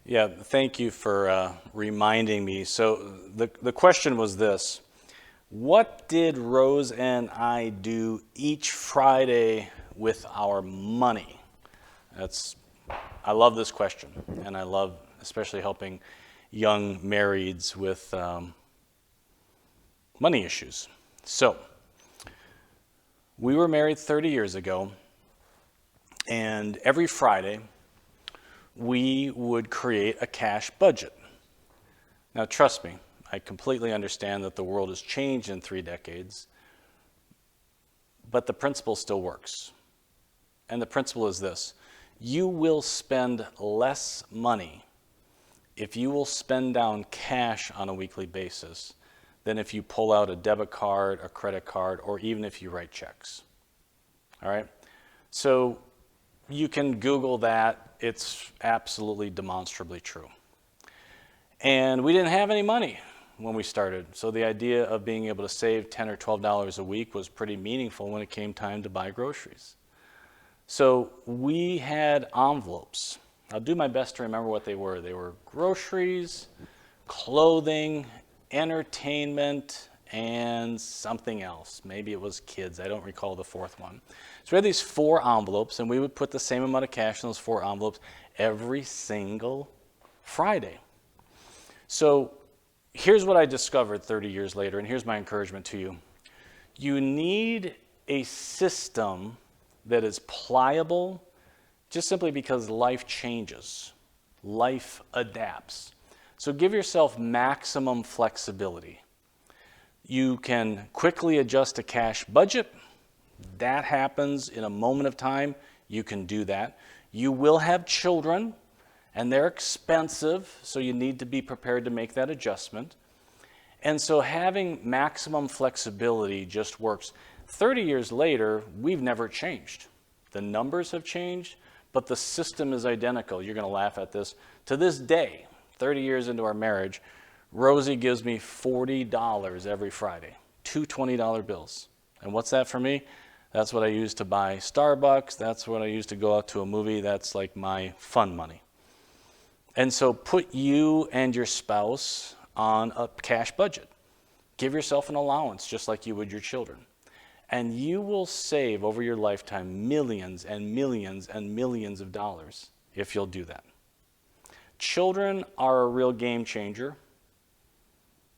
Yeah, thank you for reminding me. So the question was this: what did Rose and I do each Friday with our money? That's I love this question, and I love especially helping young marrieds with money issues. So we were married 30 years ago, and every Friday we would create a cash budget. Now, trust me, I completely understand that the world has changed in 3 decades, but the principle still works. And the principle is this: you will spend less money if you will spend down cash on a weekly basis than if you pull out a debit card, a credit card, or even if you write checks. All right? So you can Google that. It's absolutely demonstrably true. And we didn't have any money when we started. So the idea of being able to save $10 or $12 a week was pretty meaningful when it came time to buy groceries. So we had envelopes. I'll do my best to remember what they were. They were groceries, clothing, entertainment, and something else. Maybe it was kids. I don't recall the fourth one. So we had these 4 envelopes, and we would put the same amount of cash in those 4 envelopes every single Friday. So here's what I discovered 30 years later, and here's my encouragement to you. You need a system that is pliable just simply because life changes. Life adapts. So give yourself maximum flexibility. You can quickly adjust a cash budget. That happens in a moment of time. You can do that. You will have children, and they're expensive, so you need to be prepared to make that adjustment. And so having maximum flexibility just works. 30 years later, we've never changed. The numbers have changed, but the system is identical. You're going to laugh at this. To this day, 30 years into our marriage, Rosie gives me $40 every Friday, 2 $20 bills. And what's that for me? That's what I use to buy Starbucks. That's what I use to go out to a movie. That's like my fun money. And so put you and your spouse on a cash budget. Give yourself an allowance just like you would your children. And you will save over your lifetime millions and millions and millions of dollars if you'll do that. Children are a real game changer.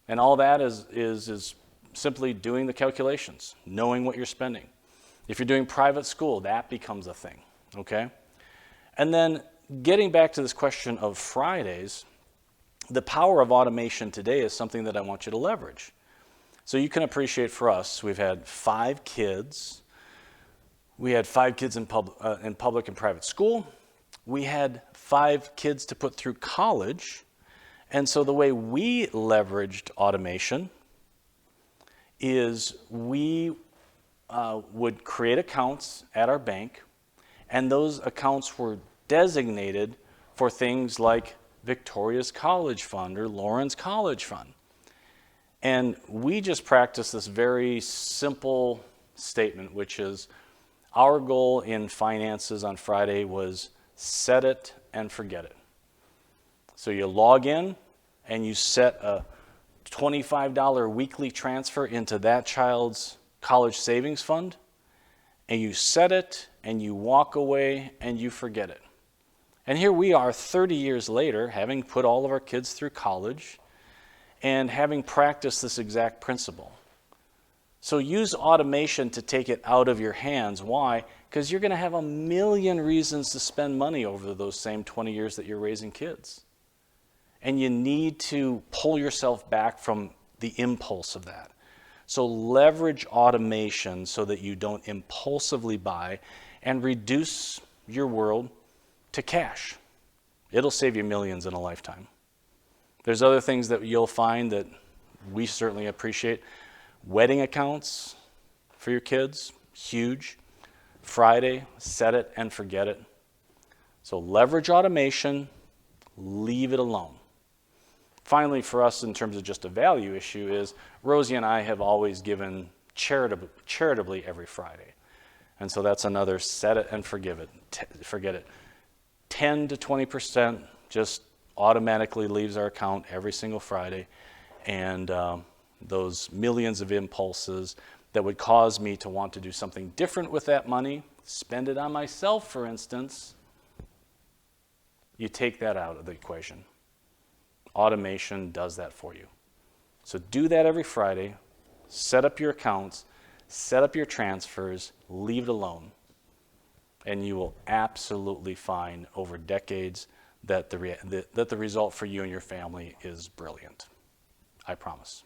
And all that is simply doing the calculations, knowing what you're spending. If you're doing private school, that becomes a thing, okay? And then getting back to this question of Fridays, the power of automation today is something that I want you to leverage. So you can appreciate for us, we've had 5 kids. We had 5 kids in public and private school. We had 5 kids to put through college. And so the way we leveraged automation is we would create accounts at our bank, and those accounts were designated for things like Victoria's College Fund or Lauren's College Fund. And we just practiced this very simple statement, which is our goal in finances on Friday was set it and forget it. So you log in and you set a $25 weekly transfer into that child's college savings fund, and you set it and you walk away and you forget it. And here we are 30 years later, having put all of our kids through college and having practiced this exact principle. So use automation to take it out of your hands. Why? Because you're going to have a million reasons to spend money over those same 20 years that you're raising kids. And you need to pull yourself back from the impulse of that. So leverage automation so that you don't impulsively buy and reduce your world to cash. It'll save you millions in a lifetime. There's other things that you'll find that we certainly appreciate. Wedding accounts for your kids, huge. Friday, set it and forget it. So leverage automation, leave it alone. Finally, for us, in terms of just a value issue, is Rosie and I have always given charitably every Friday. And so that's another set it and forget it. 10 to 20% just automatically leaves our account every single Friday, and those millions of impulses that would cause me to want to do something different with that money, spend it on myself, for instance, you take that out of the equation. Automation does that for you. So do that every Friday. Set up your accounts, set up your transfers, leave it alone. And you will absolutely find over decades that the result for you and your family is brilliant. I promise.